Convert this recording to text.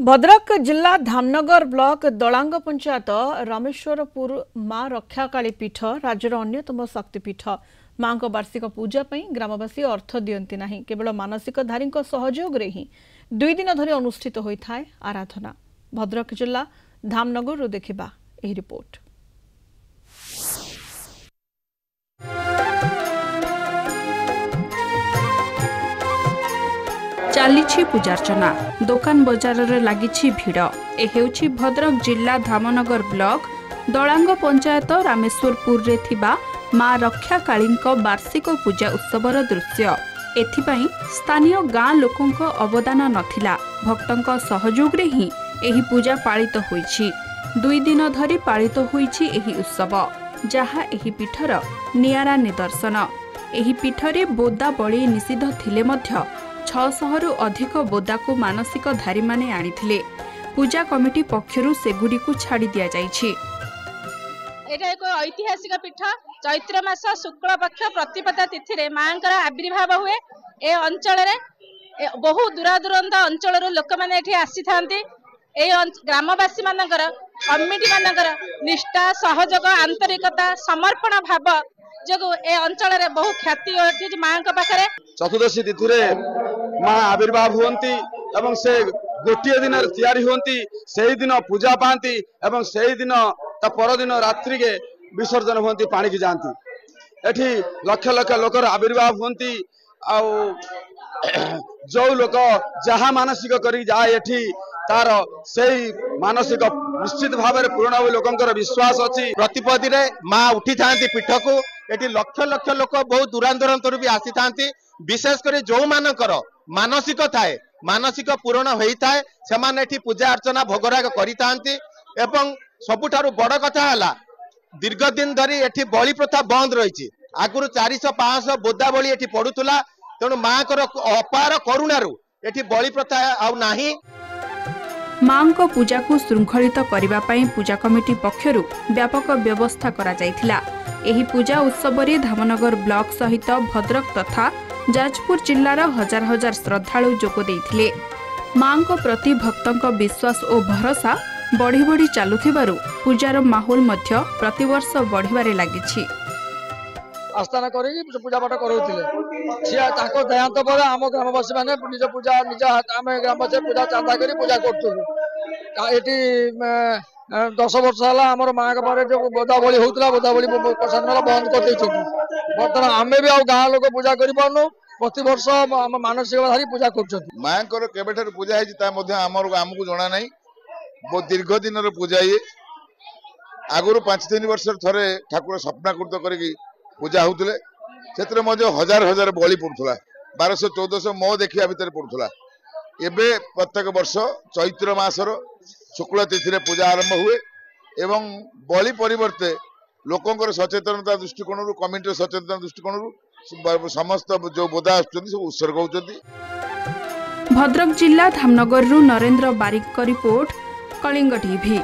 भद्रक जिला धामनगर ब्लॉक दलांग पंचायत रामेश्वरपुर मां रक्षाकाली पीठ राज्यर अन्यतम शक्तिपीठ मां वार्षिक पूजा पर ग्रामवासी अर्थ दियंती नहीं केवल मानसिकधारी सहयोग ही 2 दिन धरी अनुष्ठित होता है आराधना। भद्रक जिला धामनगर देखा यह रिपोर्ट। चली पूजार्चना दुकान बजार लगी भिड़। ए भद्रक जिला धामनगर ब्लॉक दलांग पंचायत रामेश्वरपुर रे थिबा मां रक्षाकाली वार्षिक पूजा उत्सवर दृश्य। एथिपाई स्थानीय गाँ लोकों अवदान नथिला भक्तों सहयोग रे ही एही पूजा पालित होईछि। 2 दिन धरी पालित होईछि एही उत्सव जहाँ एही पीठर नियारा निदर्शन। एही पीठरे बोदा बळी निषिद्ध थिले मध्य 600 रु अधिक बोदा को मानसिक धारी माने आनिथिले। पूजा कमिटी पक्षरु सेगुडी को छाड़ी दिया जाइछि। एटा एक ऐतिहासिक पीठ चैत्र मास शुक्ल पक्ष प्रतिपदा तिथि रे मांकर आविर्भाव हुए। ए अंचल रे बहु दूरदूरांत अंचल लोक माने एठी आसी थांती। ए ग्रामवासी मानकर कमिटी मानकर निष्ठा सहयोग आंतरिकता समर्पण भाव जो ए अंचल रे बहु ख्याति अछि मां का पाखरे। चतुर्दशी तिथि रे मां आविर्भाव हुंती एवं से गोटे दिन तैयारी हुंती सेही दिन पूजा पाती एवं सेही दिन ता पर दिन रात्रि के विसर्जन हुंती पानी की जानती। एठी लक्ष लक्ष लोकर आविर्भाव हुंती आ जो लोक जहाँ मानसिक करी जाए एठी तार सही मानसिक निश्चित भाव में पूर्ण हो लोकंकर विश्वास अच्छी। प्रतिपदी रे माँ उठी थांती पीठ को एठी लक्ष लक्ष लोक बहुत दूरांतरंतर भी आसी थांती। विशेषकर जो मानकर मानसिक थाए मानसिक पूर्ण होता है सेमाने एठी पूजा अर्चना भोगराग करि थांती। एवं सबुठारु बड़ कथा हला दीर्घ दिन धरी एठी बलि प्रथा बंद रही। आगुरु 400-500 बोदा बलि एठी पड़ुतला तेणु माँ कर अपार करुणारु एठी बलि प्रथा आउ नाही। मां को पूजा को श्रृंखलित करबा पई पूजा कमिटी पक्षरु व्यापक व्यवस्था करा जायथिला। एही पूजा उत्सव रे धामनगर ब्लॉक सहित भद्रक तथा जाजपुर जिल्लार हजार हजार श्रद्धालु जोग देइथिले। मां को प्रति भक्तों विश्वास और भरोसा बढ़ी बढ़ी चलुथिबारु पूजार माहौल मध्य प्रतिवर्ष बढ़िबारे लागिछि। आस्थान करी पूजा पाठ करूथिले सिया ताको दयांत पर आम ग्रामवासी माने निज पूजा निज आम ग्रामवासी पूजा चांदा करी पूजा करथुलु। एटी 10 वर्ष हला हमर मां के बारे जो बोदा बलि होउतला बोदा बलि प्रशासन वाला बंद कर दैछथि। वर्तमान आमे भी आ गाँ लोक पूजा करि पारनु प्रति वर्ष हम मानसिक धारी पूजा करछथि। मां कर केबेठर पूजा हेछि ता मध्ये हमर हमकु जणा नै। बहुत दीर्घ दिन रो पूजा ये आगुरु 5-3 वर्ष थरे ठाकुर स्वप्नाकृत करिकी पूजा होउतले सेतरे मजे हजार हजार बलि पड़ुथला 1200-1400 मो देखिया भितर पड़ुथला। एबे प्रत्येक वर्ष चैत्र मासर शुक्ल तिथि रे पूजा आरंभ हुए एवं बलि परिवर्ते लोकंकर सचेतनता दृष्टिकोण कमिटी सचेतनता दृष्टिकोण समस्त जो बोधा आछथि सब उत्सर्ग होउछथि। भद्रक जिला धामनगर रु नरेंद्र बारिक का रिपोर्ट कलिंग टीवी।